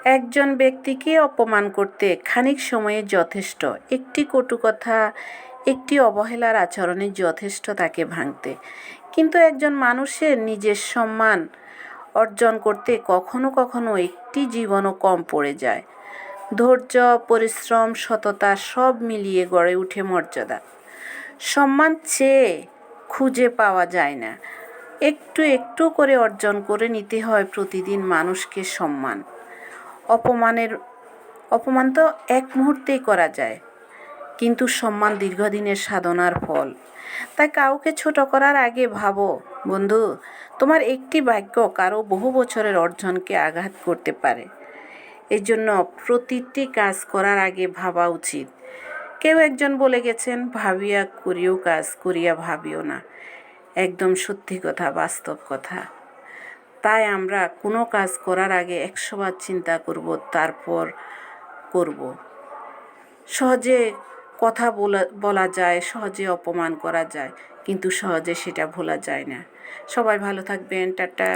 একজন ব্যক্তিকে অপমান করতে খানিক সময়ে যথেষ্ট, একটি কটু কথা, একটি অবহেলার আচরণে যথেষ্ট তাকে ভাঙতে। কিন্তু একজন মানুষের নিজের সম্মান অর্জন করতে কখনো কখনো একটি জীবনও কম পড়ে যায়। ধৈর্য, পরিশ্রম, সততা সব মিলিয়ে গড়ে ওঠে মর্যাদা। সম্মান চেয়ে খুঁজে পাওয়া যায় না, একটু একটু করে অর্জন করে নিতে হয় প্রতিদিন মানুষকে সম্মান। অপমান তো এক মুহূর্তেই করা যায়, কিন্তু সম্মান দীর্ঘদিনের সাধনার ফল। তাই কাউকে ছোট করার আগে ভাবো, বন্ধু, তোমার একটি বাক্য কারো বহু বছরের অর্জনকে আঘাত করতে পারে। এই জন্য প্রতিটি কাজ করার আগে ভাবা উচিত। কেউ একজন বলে গেছেন, ভাবিয়া করিও কাজ, করিয়া ভাবিও না। একদম সত্যি কথা, বাস্তব কথা। তাই আমরা কোনো কাজ করার আগে 100 বার চিন্তা করব, তারপর করব। সহজে কথা বলা যায়, সহজে অপমান করা যায়, কিন্তু সহজে সেটা ভোলা যায় না। সবাই ভালো থাকবেন, টাটা।